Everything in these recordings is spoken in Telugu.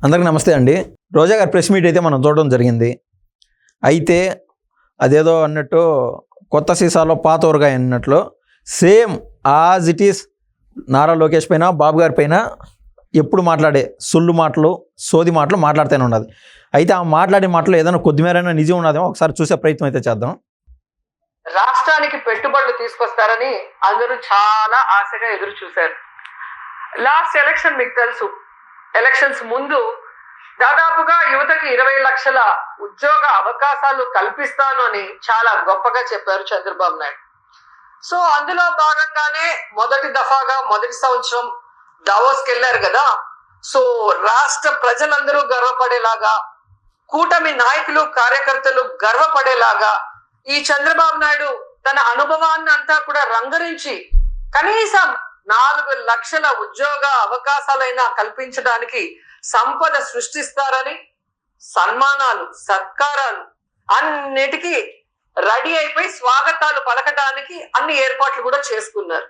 అందరికీ నమస్తే అండి. రోజా గారి ప్రెస్ మీట్ అయితే మనం చూడడం జరిగింది. అయితే అదేదో అన్నట్టు కొత్త సీసాలో పాత ఊరగాయ అన్నట్లు same as it is Nara Lokesh పైన బాబు గారి పైన ఎప్పుడు మాట్లాడే సొల్లు మాటలు సోది మాటలు మాట్లాడుతూనే ఉన్నది. అయితే ఆ మాట్లాడే మాటలు ఏదైనా కొద్దిమేరైనా నిజం ఉన్నదేమో ఒకసారి చూసే ప్రయత్నం అయితే చేద్దాం. రాష్ట్రానికి పెట్టుబడులు తీసుకొస్తారని అందరూ చాలా ఆశగా ఎదురు చూశారు. లాస్ట్ ఎలక్షన్ మీకు తెలుసు, ఎలక్షన్స్ ముందు దాదాపుగా యువతకి 20 లక్షల ఉద్యోగ అవకాశాలు కల్పిస్తాను అని చాలా గొప్పగా చెప్పారు చంద్రబాబు నాయుడు. సో అందులో భాగంగానే మొదటి దఫాగా మొదటి సంవత్సరం దావోస్కి వెళ్ళారు కదా. సో రాష్ట్ర ప్రజలందరూ గర్వపడేలాగా, కూటమి నాయకులు కార్యకర్తలు గర్వపడేలాగా ఈ చంద్రబాబు నాయుడు తన అనుభవాన్ని అంతా కూడా రంగరించి కనీసం 4 లక్షల ఉద్యోగ అవకాశాలైనా కల్పించడానికి, సంపద సృష్టిస్తారని సన్మానాలు సత్కారాలు అన్నిటికీ రెడీ అయిపోయి స్వాగతాలు పలకడానికి అన్ని ఏర్పాట్లు కూడా చేసుకున్నారు.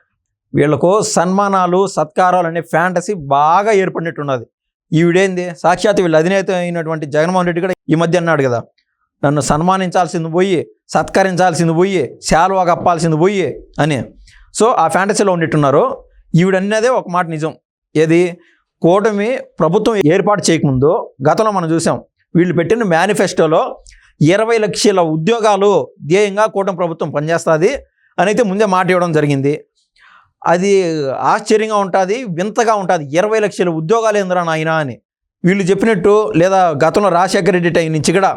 వీళ్ళకు సన్మానాలు సత్కారాలు అనే ఫ్యాంటసీ బాగా ఏర్పడినట్టున్నది. ఈవిడేంది సాక్షాత్ వీళ్ళ అధినేత అయినటువంటి జగన్మోహన్ రెడ్డి కూడా ఈ మధ్య అన్నాడు కదా, నన్ను సన్మానించాల్సింది పోయి సత్కరించాల్సింది పోయి శాలువా కప్పాల్సింది పోయి అని. సో ఆ ఫ్యాంటసీలో ఉండేట్టున్నారు. ఈవిడన్నదే ఒక మాట నిజం. ఏది, కూటమి ప్రభుత్వం ఏర్పాటు చేయకముందు గతంలో మనం చూసాం, వీళ్ళు పెట్టిన మేనిఫెస్టోలో 20 లక్షల ఉద్యోగాలు ధ్యేయంగా కూటమి ప్రభుత్వం పనిచేస్తుంది అని అయితే ముందే మాట ఇవ్వడం జరిగింది. అది ఆశ్చర్యంగా ఉంటుంది, వింతగా ఉంటుంది. 20 లక్షల ఉద్యోగాలు ఏందిరా నాయనా అని వీళ్ళు చెప్పినట్టు. లేదా గతంలో రాజశేఖర రెడ్డి టైం నుంచి కూడా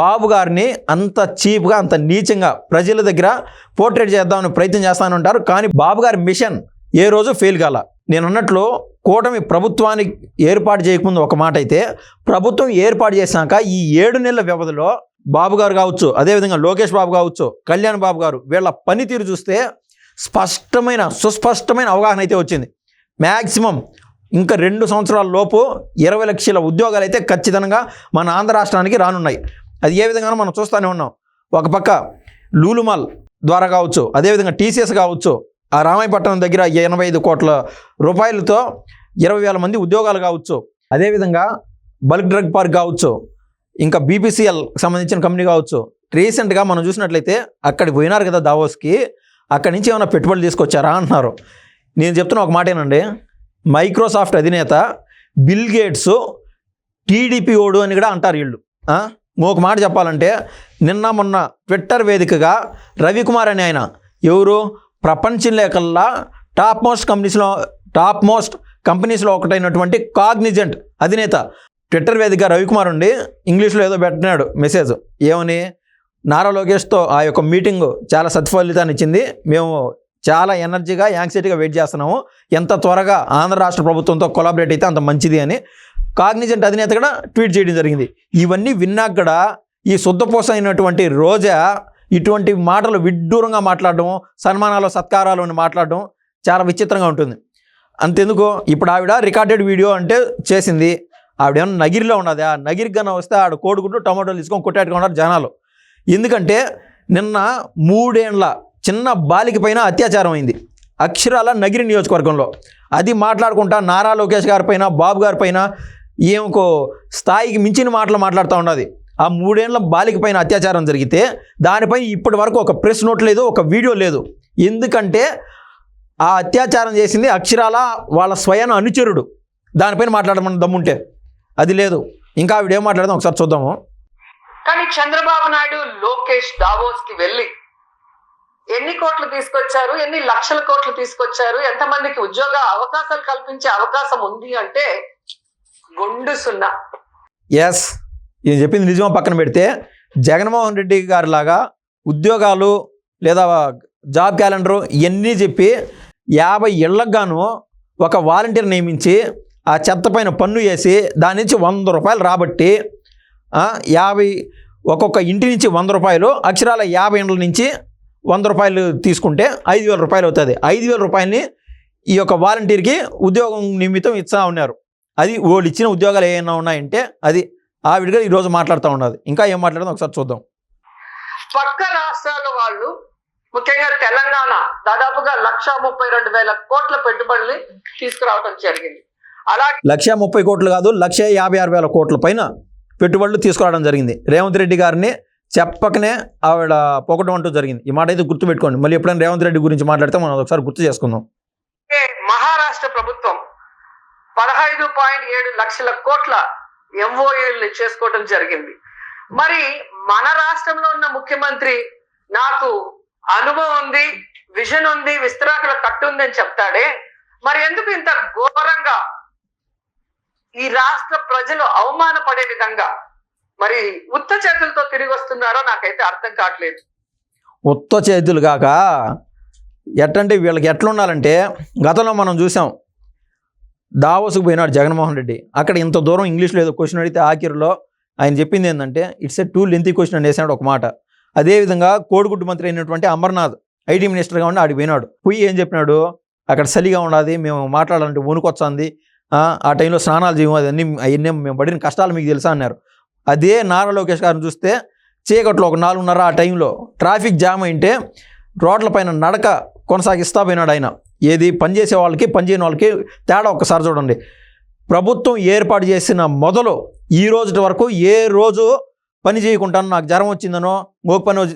బాబు గారిని అంత చీప్గా అంత నీచంగా ప్రజల దగ్గర పోర్ట్రేట్ చేద్దామని ప్రయత్నం చేస్తానంటారు. కానీ బాబు గారి మిషన్ ఏ రోజు ఫెయిల్ కాల. నేను అన్నట్లు కూటమి ప్రభుత్వానికి ఏర్పాటు చేయకముందు ఒక మాట అయితే, ప్రభుత్వం ఏర్పాటు చేశాక ఈ 7 నెలల వ్యవధిలో బాబు గారు కావచ్చు, అదేవిధంగా లోకేష్ బాబు కావచ్చు, కళ్యాణ్ బాబు గారు, వీళ్ళ పనితీరు చూస్తే సుస్పష్టమైన అవగాహన అయితే వచ్చింది. మ్యాక్సిమం ఇంకా 2 సంవత్సరాల లోపు 20 లక్షల ఉద్యోగాలు అయితే ఖచ్చితంగా మన ఆంధ్ర రాష్ట్రానికి రానున్నాయి. అది ఏ విధంగానో మనం చూస్తూనే ఉన్నాం. ఒక పక్క లూలుమాల్ ద్వారా కావచ్చు, అదేవిధంగా టీసీఎస్ కావచ్చు, ఆ రామాయపట్నం దగ్గర 85 కోట్ల రూపాయలతో 20,000 మంది ఉద్యోగాలు కావచ్చు, అదేవిధంగా బల్క్ డ్రగ్ పార్క్ కావచ్చు, ఇంకా బీపీసీఎల్ సంబంధించిన కంపెనీ కావచ్చు. రీసెంట్గా మనం చూసినట్లయితే అక్కడికి పోయినారు కదా దావోస్కి, అక్కడి నుంచి ఏమైనా పెట్టుబడులు తీసుకొచ్చారా అంటున్నారు. నేను చెప్తున్న ఒక మాటేనండి, మైక్రోసాఫ్ట్ అధినేత బిల్ గేట్స్ టీడీపీ ఓడు అని కూడా అంటారు వీళ్ళు. ఒక మాట చెప్పాలంటే, నిన్న మొన్న ట్విట్టర్ వేదికగా రవికుమార్ అని ఆయన, ఎవరు ప్రపంచంలో కల్లా టాప్ మోస్ట్ కంపెనీస్లో ఒకటైనటువంటి కాగ్నిజెంట్ అధినేత ట్విట్టర్ వేదికగా రవికుమార్ ఉండి ఇంగ్లీష్లో ఏదో పెట్టినాడు మెసేజ్. ఏమని, నారా లోకేష్తో ఆ యొక్క మీటింగ్ చాలా సత్ఫలితాన్ని ఇచ్చింది, మేము చాలా ఎనర్జీగా యాంగ్జైటీగా వెయిట్ చేస్తున్నాము, ఎంత త్వరగా ఆంధ్ర రాష్ట్ర ప్రభుత్వంతో కొలాబరేట్ అయితే అంత మంచిది అని కాగ్నిజెంట్ అధినేత కూడా ట్వీట్ చేయడం జరిగింది. ఇవన్నీ విన్నాక కూడా ఈ శుద్ధపోస అయినటువంటి రోజా ఇటువంటి మాటలు విడ్డూరంగా మాట్లాడడం, సన్మానాలు సత్కారాలు అని మాట్లాడడం చాలా విచిత్రంగా ఉంటుంది. అంతెందుకు, ఇప్పుడు ఆవిడ రికార్డెడ్ వీడియో అంటే చేసింది, ఆవిడ ఏమన్నా నగిరిలో ఉన్నది. ఆ నగిరికి కన్నా వస్తే ఆవిడ కోడిగుడ్డు టమాటోలు తీసుకొని కొట్టేట్టుకున్నారు జనాలు. ఎందుకంటే నిన్న 3 ఏళ్ల చిన్న బాలిక పైన అత్యాచారం అయింది అక్షరాల నగిరి నియోజకవర్గంలో. అది మాట్లాడుకుంటా నారా లోకేష్ గారి పైన బాబు గారి పైన ఏమో స్థాయికి మించిన మాటలు మాట్లాడుతూ ఉన్నది. ఆ 3 ఏళ్ల బాలిక పైన అత్యాచారం జరిగితే దానిపై ఇప్పటి వరకు ఒక ప్రెస్ నోట్ లేదు, ఒక వీడియో లేదు. ఎందుకంటే ఆ అత్యాచారం చేసింది అక్షరాల వాళ్ళ స్వయం అనుచరుడు. దానిపైన మాట్లాడమని దమ్ముంటే అది లేదు. ఇంకా ఆవిడ ఏం మాట్లాడదాం ఒకసారి చూద్దాము. కానీ చంద్రబాబు నాయుడు లోకేష్ దావోస్కి వెళ్ళి ఎన్ని కోట్లు తీసుకొచ్చారు, ఎన్ని లక్షల కోట్లు తీసుకొచ్చారు, ఎంతమందికి ఉద్యోగ అవకాశాలు కల్పించే అవకాశం ఉంది అంటే గుండు సున్నా. ఎస్, ఈయన చెప్పింది నిజమో పక్కన పెడితే, జగన్మోహన్ రెడ్డి గారి లాగా ఉద్యోగాలు లేదా జాబ్ క్యాలెండరు ఇవన్నీ చెప్పి 50 ఏళ్లకు గాను ఒక వాలంటీర్ నియమించి ఆ చెత్త పైన పన్ను వేసి దాని నుంచి 100 రూపాయలు రాబట్టి 50 ఒక్కొక్క ఇంటి నుంచి 100 రూపాయలు, అక్షరాల 50 ఇండ్ల నుంచి 100 రూపాయలు తీసుకుంటే 5,000 రూపాయలు అవుతుంది. 5,000 రూపాయలని ఈ యొక్క వాలంటీర్కి ఉద్యోగం నిమిత్తం ఇస్తూ ఉన్నారు. అది వాళ్ళు ఇచ్చిన ఉద్యోగాలు ఏమైనా ఉన్నాయంటే అది ఆవిడగా ఈరోజు మాట్లాడుతూ ఉన్నది. ఇంకా ఏం మాట్లాడదో ఒకసారి చూద్దాం. పక్క రాష్ట్రాల వాళ్ళు, ముఖ్యంగా తెలంగాణ దాదాపుగా 1,32,000 కోట్ల పెట్టుబడుల్ని తీసుకురావడం జరిగింది. అలాగే 130 కోట్లు కాదు 156,000 కోట్ల పైన పెట్టుబడులు తీసుకురావడం జరిగింది. రేవంత్ రెడ్డి గారిని చెప్పకనే ఆవిడ పొగడం అంటూ జరిగింది. ఈ మాట అయితే గుర్తుపెట్టుకోండి. మళ్ళీ ఎప్పుడైనా రేవంత్ రెడ్డి గురించి మాట్లాడితే మనం ఒకసారి గుర్తు చేసుకుందాం. మహారాష్ట్ర ప్రభుత్వం 15.7 లక్షల కోట్ల ఎంఓయూల్ని చేసుకోవడం జరిగింది. మరి మన రాష్ట్రంలో ఉన్న ముఖ్యమంత్రి నాకు అనుభవం ఉంది, విజన్ ఉంది, విస్తరాకుల కట్టు ఉంది అని చెప్తాడే, మరి ఎందుకు ఇంత ఘోరంగా ఈ రాష్ట్ర ప్రజలు అవమానపడే విధంగా మరి ఉత్త చేతులతో తిరిగి వస్తున్నారో నాకైతే అర్థం కావట్లేదు. ఉత్త చేతులు కాక ఎట్టంటే వీళ్ళకి ఎట్లా ఉండాలంటే, గతంలో మనం చూసాం దావోస్కు పోయినాడు జగన్మోహన్ రెడ్డి. అక్కడ ఇంత దూరం ఇంగ్లీష్లో ఏదో క్వశ్చన్ అడిగితే ఆఖరిలో ఆయన చెప్పింది ఏంటంటే ఇట్స్ టూ లెంతీ క్వశ్చన్ అని వేసాడు ఒక మాట. అదేవిధంగా కోడిగుడ్డు మంత్రి అయినటువంటి అమర్నాథ్ ఐటీ మినిస్టర్గా ఉండి ఆడికి పోయినాడు. పోయి ఏం చెప్పినాడు, అక్కడ చలిగా ఉండాలి, మేము మాట్లాడాలంటే వణుకొచ్చింది, ఆ టైంలో స్నానాలు చేయము, అవన్నీ మేము పడిన కష్టాలు మీకు తెలుసా అన్నారు. అదే నారా లోకేష్ గారిని చూస్తే చీకట్లో ఒక 4:30 ఆ టైంలో ట్రాఫిక్ జామ్ అయింటే రోడ్లపైన నడక కొనసాగిస్తా పోయినాడు ఆయన. ఏది పనిచేసే వాళ్ళకి పనిచేయని వాళ్ళకి తేడా ఒక్కసారి చూడండి. ప్రభుత్వం ఏర్పాటు చేసిన మొదలు ఈ రోజు వరకు ఏ రోజు పని చేయకుండాను నాకు జ్వరం వచ్చిందనో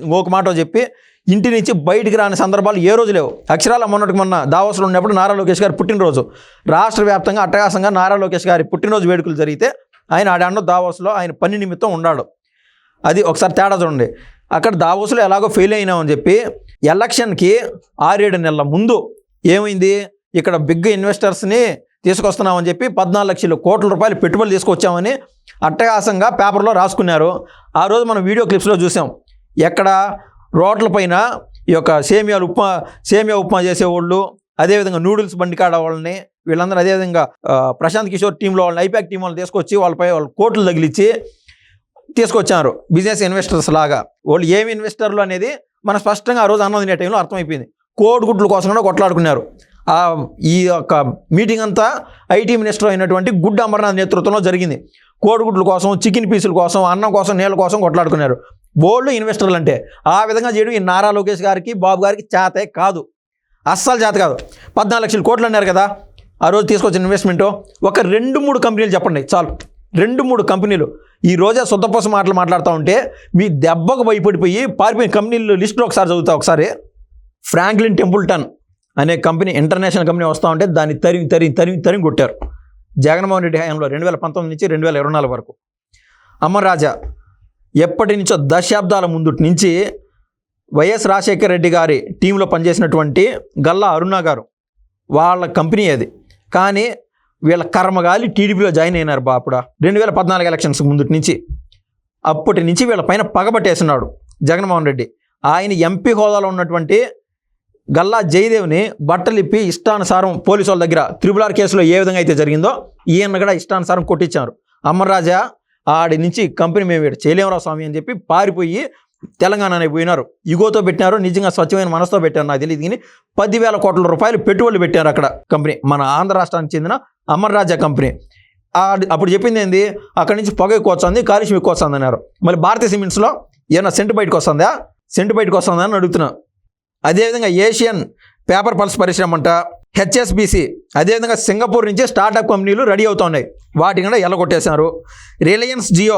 ఇంకొక మాట చెప్పి ఇంటి నుంచి బయటికి రాని సందర్భాలు ఏ రోజు లేవు. అక్షరాల మొన్న దావోస్లో ఉన్నప్పుడు నారా లోకేష్ గారి పుట్టినరోజు రాష్ట్ర వ్యాప్తంగా అట్టహాసంగా నారా లోకేష్ గారి పుట్టినరోజు వేడుకలు జరిగితే ఆయన ఆడాండో దావోస్లో ఆయన పని నిమిత్తం ఉన్నాడు. అది ఒకసారి తేడా చూడండి. అక్కడ దావోస్లో ఎలాగో ఫెయిల్ అయినామని చెప్పి ఎలక్షన్కి 6-7 నెలల ముందు ఏమైంది, ఇక్కడ బిగ్ ఇన్వెస్టర్స్ని తీసుకొస్తున్నామని చెప్పి 14 లక్షల కోట్ల రూపాయలు పెట్టుబడులు తీసుకొచ్చామని అట్టహాసంగా పేపర్లో రాసుకున్నారు. ఆ రోజు మనం వీడియో క్లిప్స్లో చూసాం. ఎక్కడ రోడ్లపైన ఈ యొక్క సేమియా ఉప్మా చేసేవాళ్ళు, అదేవిధంగా నూడిల్స్ బండి కాడ వాళ్ళని వీళ్ళందరూ, అదేవిధంగా ప్రశాంత్ కిషోర్ టీంలో వాళ్ళని ఐపాక్ టీం వాళ్ళని తీసుకొచ్చి వాళ్ళపై వాళ్ళు కోట్లు తగిలిచ్చి తీసుకొచ్చారు బిజినెస్ ఇన్వెస్టర్స్ లాగా. వాళ్ళు ఏమి ఇన్వెస్టర్లు అనేది మన స్పష్టంగా ఆ రోజు అన్నది టైంలో అర్థమైపోయింది. కోడిగుడ్ల కోసం కూడా కొట్లాడుకున్నారు. ఈ యొక్క మీటింగ్ అంతా ఐటీ మినిస్టర్ అయినటువంటి గుడ్ అమర్నాథ్ నేతృత్వంలో జరిగింది. కోడిగుడ్ల కోసం, చికెన్ పీసుల కోసం, అన్నం కోసం, నీళ్ళ కోసం కొట్లాడుకున్నారు. బోల్డ్ ఇన్వెస్టర్లు అంటే ఆ విధంగా చేయడం ఈ నారా లోకేష్ గారికి, బాబు గారికి చేతే కాదు, అస్సలు చేత కాదు. 14 లక్షల కోట్లు అన్నారు కదా ఆ రోజు తీసుకొచ్చిన ఇన్వెస్ట్మెంటు. ఒక 2-3 కంపెనీలు చెప్పండి చాలు. 2-3 కంపెనీలు ఈ రోజే సొంతపోస మాట్లాడుతూ ఉంటే మీ దెబ్బకు భయపడిపోయి పారిపోయిన కంపెనీలు లిస్టులో ఒకసారి చదువుతా. ఒకసారి ఫ్రాంక్లిన్ టెంపుల్టన్ అనే కంపెనీ, ఇంటర్నేషనల్ కంపెనీ వస్తూ ఉంటే దాన్ని తరిమి కొట్టారు జగన్మోహన్ రెడ్డి హయాంలో 2019 నుంచి 2024 వరకు. అమర్ రాజా ఎప్పటి నుంచో దశాబ్దాల ముందుటి నుంచి వైఎస్ రాజశేఖర రెడ్డి గారి టీంలో పనిచేసినటువంటి గల్లా అరుణ గారు వాళ్ళ కంపెనీ అది. కానీ వీళ్ళ కర్మగాలి టీడీపీలో జాయిన్ అయినారు అప్పుడు 2014 ఎలక్షన్స్ ముందుటి నుంచి. అప్పటి నుంచి వీళ్ళ పైన పగబట్టేస్తున్నాడు జగన్మోహన్ రెడ్డి. ఆయన ఎంపీ హోదాలో ఉన్నటువంటి గల్లా జయదేవ్ని బట్టలిప్పి ఇష్టానుసారం పోలీసు వాళ్ళ దగ్గర RRR కేసులో ఏ విధంగా అయితే జరిగిందో ఈయన కూడా ఇష్టానుసారం కొట్టించారు. అమర్ రాజా ఆడి నుంచి కంపెనీ మేము ఇక్కడ చేయలేమరా స్వామి అని చెప్పి పారిపోయి తెలంగాణ పోయినారు. ఇగోతో పెట్టినారు, నిజంగా స్వచ్ఛమైన మనసుతో పెట్టారు నాకు తెలియదు. కానీ 10,000 కోట్ల రూపాయలు పెట్టుబడులు పెట్టారు అక్కడ కంపెనీ, మన ఆంధ్ర రాష్ట్రానికి చెందిన అమర్ రాజా కంపెనీ. అప్పుడు చెప్పింది ఏంది, అక్కడి నుంచి పొగ ఎక్కువ వస్తుంది, కాలుష్యం ఎక్కువ వస్తుంది అన్నారు. మళ్ళీ భారతీయ సిమెంట్స్లో ఏమన్నా సెంటు బయటకు వస్తుందా అని అడుగుతున్నా. అదేవిధంగా ఏషియన్ పేపర్ పల్స్ పరిశ్రమ అంట, HSBC, అదేవిధంగా సింగపూర్ నుంచి స్టార్టప్ కంపెనీలు రెడీ అవుతూ ఉన్నాయి, వాటిని కూడా ఎల్లగొట్టేశారు. రిలయన్స్ జియో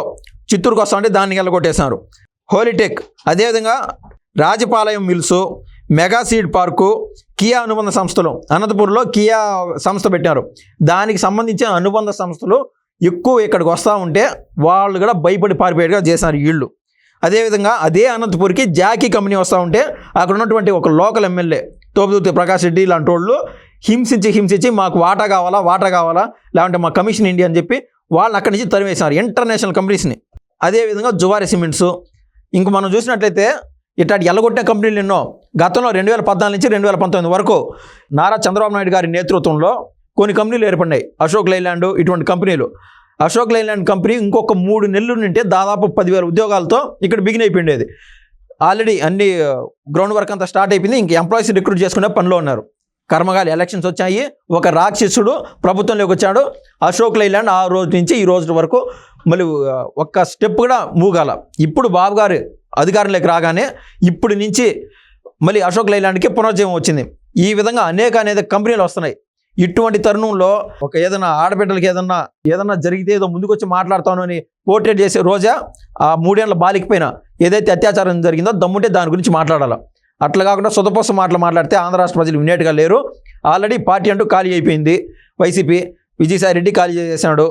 చిత్తూరుకు వస్తూ ఉంటే దాన్ని ఎల్లగొట్టేశారు. హోలీటెక్, అదేవిధంగా Rajapalayam mills, mega seed park, Kia అనుబంధ సంస్థలు, అనంతపూర్లో కియా సంస్థ పెట్టారు. దానికి సంబంధించిన అనుబంధ సంస్థలు ఎక్కువ ఇక్కడికి వస్తూ ఉంటే వాళ్ళు కూడా భయపడి పారిపోయేట్టుగా చేశారు వీళ్ళు. అదేవిధంగా అదే అనంతపూర్కి జాకీ కంపెనీ వస్తూ ఉంటే అక్కడ ఉన్నటువంటి ఒక లోకల్ ఎమ్మెల్యే తోపుదూర్తి ప్రకాష్ రెడ్డి లాంటి వాళ్ళు హింసించి మాకు వాటా కావాలా లేదంటే మా కమిషన్ ఇండియా అని చెప్పి వాళ్ళని అక్కడి నుంచి తరివేశారు ఇంటర్నేషనల్ కంపెనీస్ని. అదేవిధంగా జువారి సిమెంట్స్, ఇంక మనం చూసినట్లయితే ఇట్లాంటి ఎల్లగొట్టే కంపెనీలు ఎన్నో. గతంలో 2014 నుంచి 2019 వరకు నారా చంద్రబాబు నాయుడు గారి నేతృత్వంలో కొన్ని కంపెనీలు ఏర్పడినాయి. అశోక్ లైలాండ్ ఇటువంటి కంపెనీలు. అశోక్ లైలాండ్ కంపెనీ ఇంకొక 3 నెలలు నుంటే దాదాపు 10,000 ఉద్యోగాలతో ఇక్కడ బిగిన్ అయిపోయిండేది. ఆల్రెడీ అన్ని గ్రౌండ్ వర్క్ అంతా స్టార్ట్ అయిపోయింది. ఇంక ఎంప్లాయీస్ రిక్రూట్ చేసుకునే పనిలో ఉన్నారు. కర్మగాలి ఎలక్షన్స్ వచ్చాయి, ఒక రాక్షసుడు ప్రభుత్వంలోకి వచ్చాడు. అశోక్ లైలాండ్ ఆ రోజు నుంచి ఈ రోజు వరకు మళ్ళీ ఒక్క స్టెప్ కూడా మూగాల. ఇప్పుడు బాబు గారు అధికారంలోకి రాగానే ఇప్పటి నుంచి మళ్ళీ అశోక్ లైలాండ్కి పునర్జీవం వచ్చింది. ఈ విధంగా అనేక కంపెనీలు వస్తున్నాయి. ఇటువంటి తరుణంలో ఒక ఏదైనా ఆడబిడ్డలకి ఏదన్నా జరిగితే ఏదో ముందుకొచ్చి మాట్లాడతాను అని పోర్ట్రేట్ చేసే రోజా ఆ 3 ఏళ్ల బాలిక పైన ఏదైతే అత్యాచారం జరిగిందో దమ్ముంటే దాని గురించి మాట్లాడాలి. అట్లా కాకుండా సొదపోస మాట్లాడితే ఆంధ్ర రాష్ట్ర ప్రజలు వినేట్టుగా లేరు. ఆల్రెడీ పార్టీ అంటూ ఖాళీ అయిపోయింది. వైసీపీ విజయసాయి రెడ్డి ఖాళీ చేశాడు.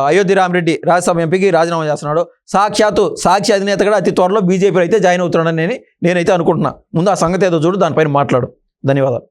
అయోధ్య రామరెడ్డి రాజ్యసభ ఎంపీకి రాజీనామా చేస్తున్నాడు. సాక్షి అధినేత కూడా అతి త్వరలో బీజేపీలో అయితే జాయిన్ అవుతున్నాడని నేనైతే అనుకుంటున్నా. ముందు ఆ సంగతి ఏదో చూడు, దానిపైన మాట్లాడు. ధన్యవాదాలు.